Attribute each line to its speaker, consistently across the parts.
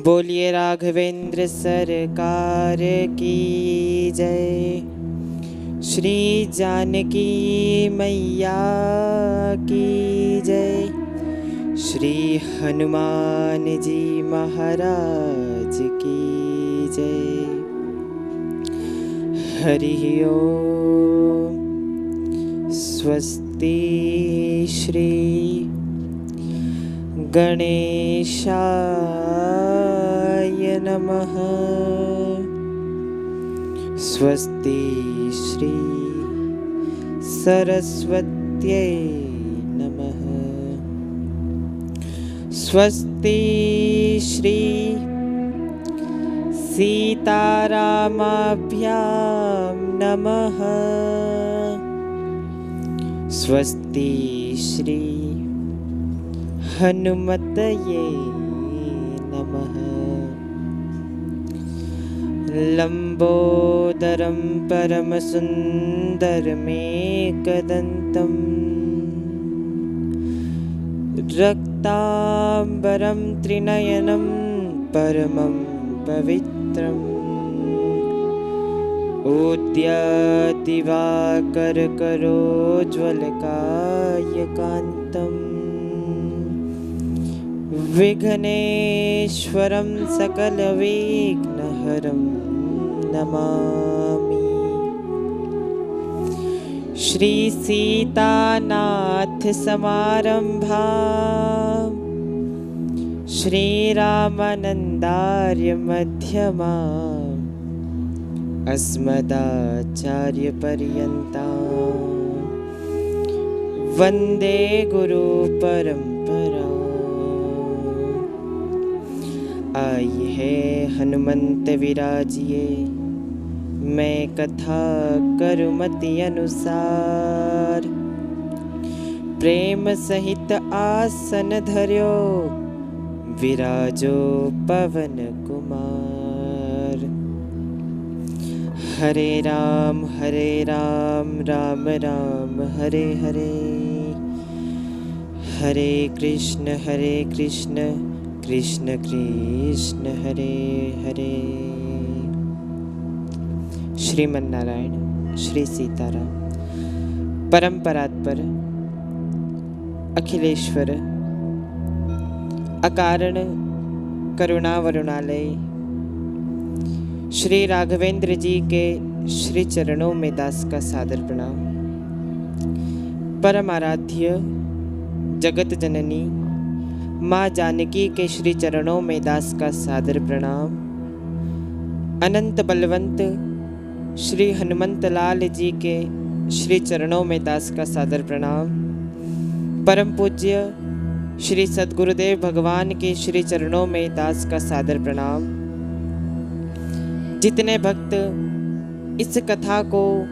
Speaker 1: बोलिए राघवेंद्र सरकार की जय। श्री जानकी मैया की जय। श्री हनुमान जी महाराज की जय। हरि ओम। स्वस्ति श्री गणेशाय नमः। स्वस्ति श्री सरस्वत्यै नमः। स्वस्ति श्री सीतारामाभ्यां नमः। स्वस्ति श्री हनुमतये नमः। लंबोदरं परमसुन्दरमेकदन्तम् रक्तांबरं त्रिनयनं परमं पवित्रम् उद्यादिवाकरकरोज्ज्वलकायकान्तम् विघ्नेश्वरं सकलविघ्नहरं नमामि। श्री सीतानाथ समारंभां श्रीरामानन्दार्य मध्यमाम् अस्मदाचार्यपर्यन्तां वन्दे गुरुपरम्पराम्। आइए है हनुमंत विराजिए, मैं कथा करुमति अनुसार। प्रेम सहित आसन धर्यो, विराजो पवन कुमार। हरे राम राम राम हरे हरे। हरे कृष्ण कृष्ण कृष्ण हरे हरे। श्रीमन्नारायण श्री सीताराम। परम परात्पर अखिलेश्वर अकारण करुणा वरुणालय श्री राघवेंद्र जी के श्री चरणों में दास का सादर प्रणाम। परम आराध्य जगत जननी माँ जानकी के श्री चरणों में दास का सादर प्रणाम। अनंत बलवंत श्री हनुमंत लाल जी के श्री चरणों में दास का सादर प्रणाम। परम पूज्य श्री सद्गुरुदेव भगवान के श्री चरणों में दास का सादर प्रणाम। जितने भक्त इस कथा को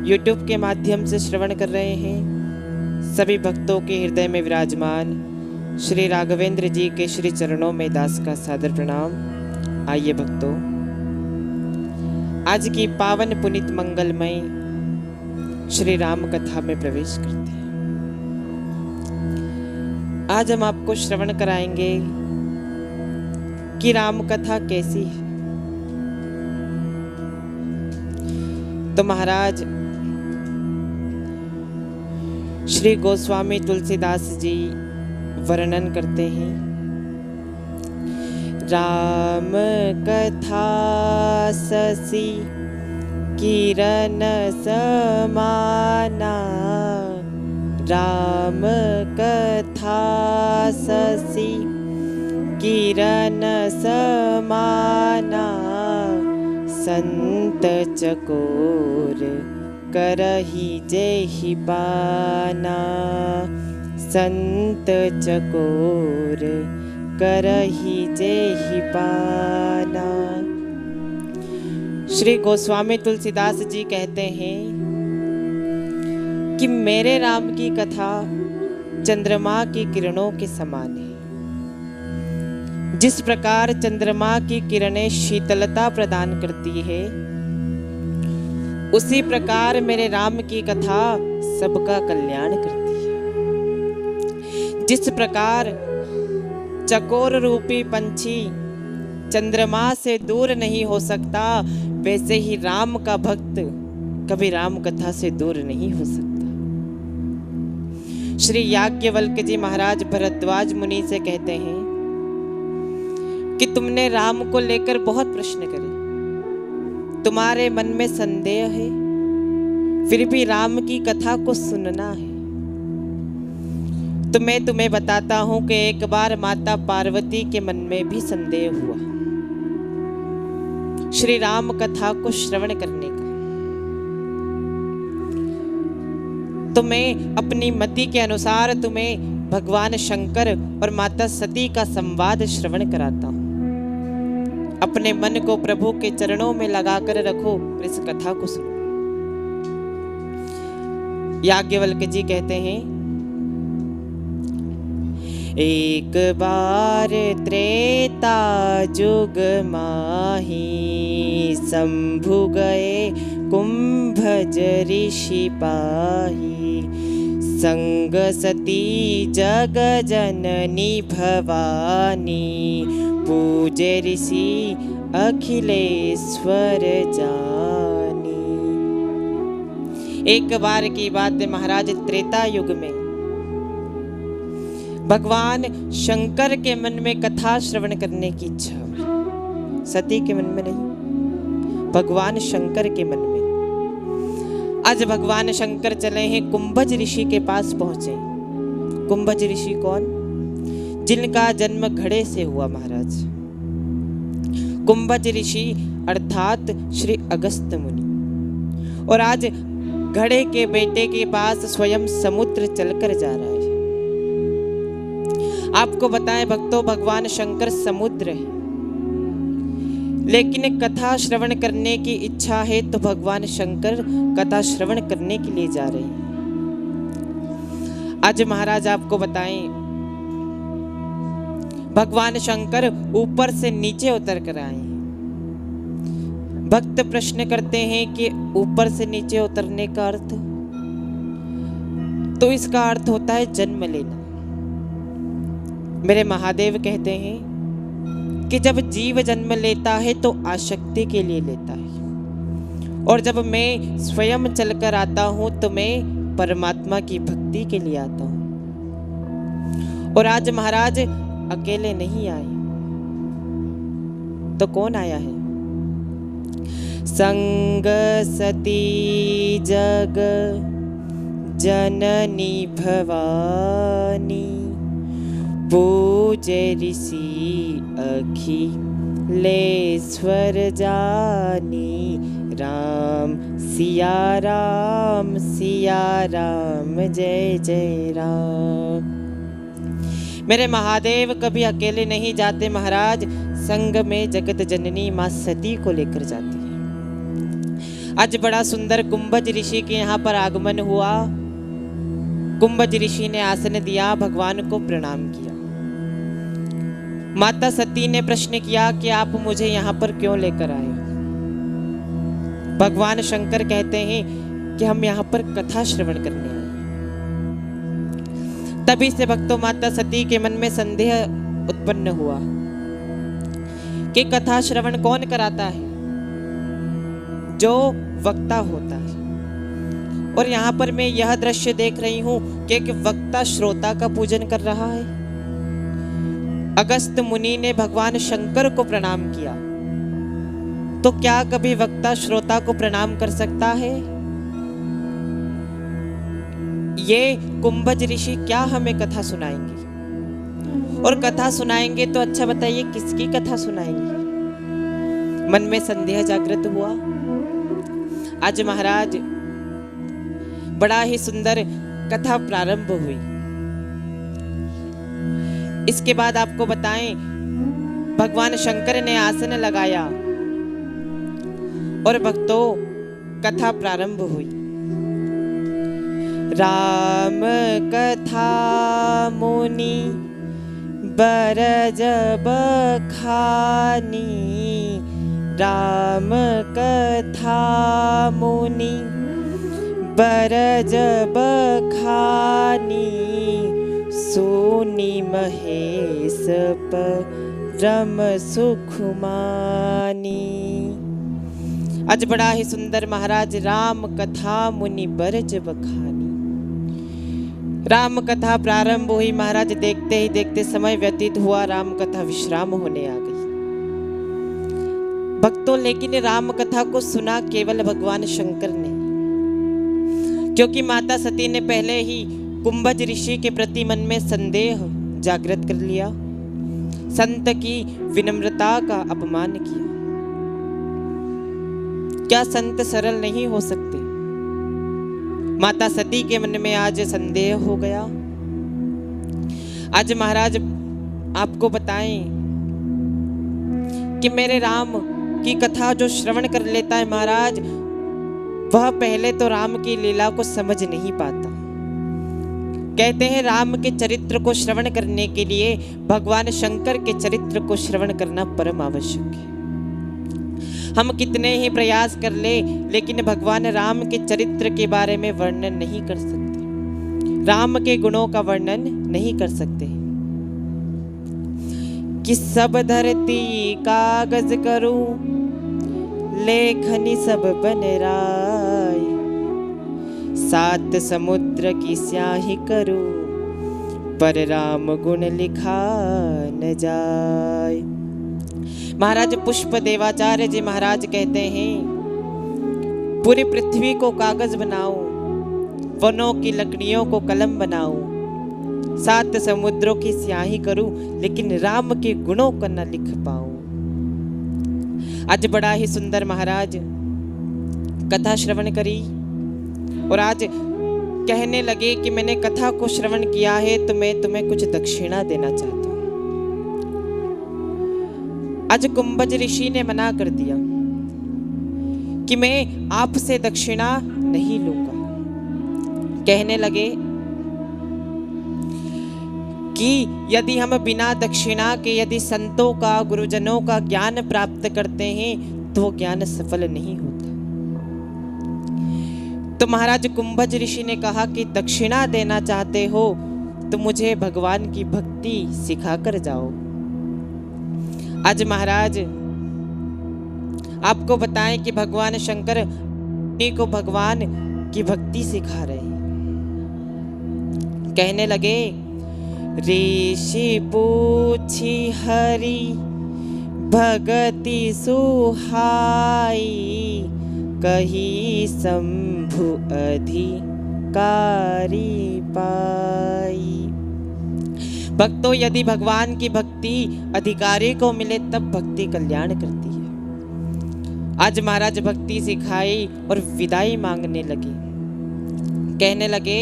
Speaker 1: YouTube के माध्यम से श्रवण कर रहे हैं, सभी भक्तों के हृदय में विराजमान श्री राघवेंद्र जी के श्री चरणों में दास का सादर प्रणाम। आइए भक्तों, आज की पावन पुनीत मंगलमय श्री राम कथा में प्रवेश करते हैं। आज हम आपको श्रवण कराएंगे कि राम कथा कैसी है। तो महाराज श्री गोस्वामी तुलसीदास जी वर्णन करते हैं। राम कथा शशि किरण समाना। राम कथा शशि किरण समाना। संत चकोर करहि जेहि पाना। संत चकोर करहि जेहि पाना। श्री गोस्वामी तुलसीदास जी कहते हैं कि मेरे राम की कथा चंद्रमा की किरणों के समान है। जिस प्रकार चंद्रमा की किरणें शीतलता प्रदान करती है, उसी प्रकार मेरे राम की कथा सबका कल्याण करती है। जिस प्रकार चकोर रूपी पंछी चंद्रमा से दूर नहीं हो सकता, वैसे ही राम का भक्त कभी राम कथा से दूर नहीं हो सकता। श्री याज्ञवल्क्य जी महाराज भरद्वाज मुनि से कहते हैं कि तुमने राम को लेकर बहुत प्रश्न करे, तुम्हारे मन में संदेह है, फिर भी राम की कथा को सुनना है। तो मैं तुम्हें बताता हूं कि एक बार माता पार्वती के मन में भी संदेह हुआ श्री राम कथा को श्रवण करने का। तो मैं अपनी मति के अनुसार तुम्हें भगवान शंकर और माता सती का संवाद श्रवण कराता हूं। अपने मन को प्रभु के चरणों में लगाकर रखो और इस कथा को सुनो। याज्ञवल्क्य जी कहते हैं, एक बार त्रेता जुग माही, शंभु गए कुंभज ऋषि पाही, संग सती जग जननी भवानी, पूजे ऋषि अखिलेश्वर जानी। एक बार की बात है महाराज, त्रेता युग में भगवान शंकर के मन में कथा श्रवण करने की इच्छा हुई। सती के मन में नहीं, भगवान शंकर के मन में। आज भगवान शंकर चले हैं कुंभज ऋषि के पास पहुंचे। कुंभज ऋषि कौन? जिनका जन्म घड़े से हुआ महाराज। कुंभज ऋषि अर्थात श्री अगस्त्य मुनि। और आज घड़े के बेटे के पास स्वयं समुद्र चलकर जा रहा है। आपको बताएं भक्तों, भगवान शंकर समुद्र है, लेकिन कथा श्रवण करने की इच्छा है तो भगवान शंकर कथा श्रवण करने के लिए जा रहे हैं। आज महाराज आपको बताएं, भगवान शंकर ऊपर से नीचे उतर कर आए हैं। भक्त प्रश्न करते हैं कि ऊपर से नीचे उतरने का अर्थ? तो इसका अर्थ होता है जन्म लेना। मेरे महादेव कहते हैं कि जब जीव जन्म लेता है तो आसक्ति के लिए लेता है, और जब मैं स्वयं चलकर आता हूं तो मैं परमात्मा की भक्ति के लिए आता हूं। और आज महाराज अकेले नहीं आए, तो कौन आया है? संग सती जग जननी भवानी, पूजे ऋषि अखिलेश्वर जानी, राम सिया राम जय जय राम। मेरे महादेव कभी अकेले नहीं जाते महाराज, संग में जगत जननी मां सती को लेकर जाते हैं। आज बड़ा सुंदर कुंभज ऋषि के यहाँ पर आगमन हुआ। कुंभज ऋषि ने आसन दिया, भगवान को प्रणाम किया। माता सती ने प्रश्न किया कि आप मुझे यहाँ पर क्यों लेकर आए? भगवान शंकर कहते हैं कि हम यहाँ पर कथा श्रवण करने आए। तभी से भक्तों माता सती के मन में संदेह उत्पन्न हुआ कि कथा श्रवण कौन कराता है? जो वक्ता होता है। और यहाँ पर मैं यह दृश्य देख रही हूं कि एक वक्ता श्रोता का पूजन कर रहा है। अगस्त्य मुनि ने भगवान शंकर को प्रणाम किया, तो क्या कभी वक्ता श्रोता को प्रणाम कर सकता है? ये कुंभज ऋषि क्या हमें कथा सुनाएंगे? और कथा सुनाएंगे तो अच्छा बताइए किसकी कथा सुनाएंगे? मन में संदेह जागृत हुआ। आज महाराज बड़ा ही सुंदर कथा प्रारंभ हुई। इसके बाद आपको बताएं, भगवान शंकर ने आसन लगाया और भक्तों कथा प्रारंभ हुई। राम कथा मुनि बरज बखानी, राम कथा मुनि बरज बखानी, सोनी महेश रम सुख मानी। आज बड़ा ही सुंदर महाराज राम कथा मुनि बरज बखानी। राम कथा प्रारंभ हुई महाराज, देखते ही देखते समय व्यतीत हुआ, राम कथा विश्राम होने आ गई। भक्तों, लेकिन राम कथा को सुना केवल भगवान शंकर ने, क्योंकि माता सती ने पहले ही कुंभज ऋषि के प्रति मन में संदेह जागृत कर लिया, संत की विनम्रता का अपमान किया। क्या संत सरल नहीं हो सकते? माता सती के मन में आज संदेह हो गया। आज महाराज आपको बताएं कि मेरे राम की कथा जो श्रवण कर लेता है महाराज, वह पहले तो राम की लीला को समझ नहीं पाता। कहते हैं राम के चरित्र को श्रवण करने के लिए भगवान शंकर के चरित्र को श्रवण करना परम आवश्यक है। हम कितने ही प्रयास कर ले, लेकिन भगवान राम के चरित्र के बारे में वर्णन नहीं कर सकते, राम के गुणों का वर्णन नहीं कर सकते। कि सब धरती कागज करूं, लेखनी सब बन राय, सात समुद्र की स्याही करूं, पर राम गुण लिखा न जाए। महाराज पुष्प देवाचार्य जी महाराज कहते हैं, पूरी पृथ्वी को कागज बनाऊं, वनों की लकड़ियों को कलम बनाऊं, सात समुद्रों की स्याही करूं, लेकिन राम के गुणों को न लिख पाऊं। आज बड़ा ही सुंदर महाराज कथा श्रवण करी और आज कहने लगे कि मैंने कथा को श्रवण किया है तो मैं तुम्हें कुछ दक्षिणा देना चाहता हूं। आज कुंभज ऋषि ने मना कर दिया कि मैं आपसे दक्षिणा नहीं लूंगा। कहने लगे कि यदि हम बिना दक्षिणा के यदि संतों का, गुरुजनों का ज्ञान प्राप्त करते हैं तो ज्ञान सफल नहीं होता। तो महाराज कुंभज ऋषि ने कहा कि दक्षिणा देना चाहते हो तो मुझे भगवान की भक्ति सिखा कर जाओ। आज महाराज आपको बताएं कि भगवान शंकर को भगवान की भक्ति सिखा रहे हैं। कहने लगे, ऋषि पूछी हरि भगति सुहाई, कही शंभु अधिकारी पाई। भक्तों, यदि भगवान की भक्ति अधिकारी को मिले तब भक्ति कल्याण करती है। आज महाराज भक्ति सिखाई और विदाई मांगने लगे। कहने लगे,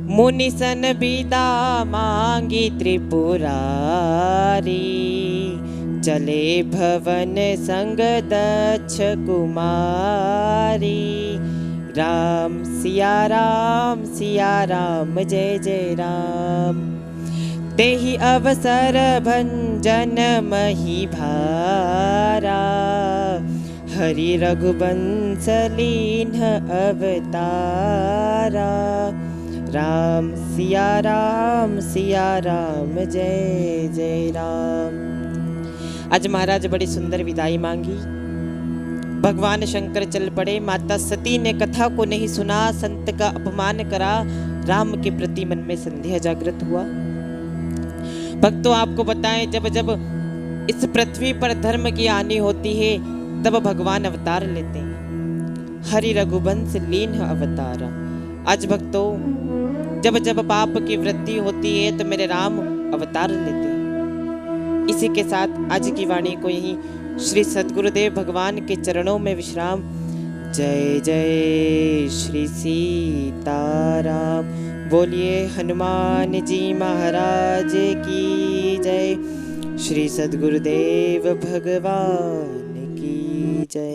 Speaker 1: मुनिसन विदा मांगी त्रिपुरारी, चले भवन संग दक्ष कुमारी, राम सिया राम जय जय राम, तेहि अवसर भंजन मही भारा, हरि रघुवंश लीन अवतारा, राम सिया राम जय जय राम। आज महाराज बड़ी सुंदर विदाई मांगी। भगवान शंकर चल पड़े। माता सती ने कथा को नहीं सुना, संत का अपमान करा, राम के प्रति मन में संदेह जागृत हुआ। भक्तों, आपको बताएं, जब जब इस पृथ्वी पर धर्म की हानि होती है तब भगवान अवतार लेते हैं। हरि रघुवंश लीन अवतारा। आज भक्तों, जब जब पाप की वृद्धि होती है तो मेरे राम अवतार लेते हैं। इसी के साथ आज की वाणी को यही श्री सद्गुरुदेव भगवान के चरणों में विश्राम। जय जय श्री सीताराम। बोलिए हनुमान जी महाराज की जय। श्री सद्गुरुदेव भगवान की जय।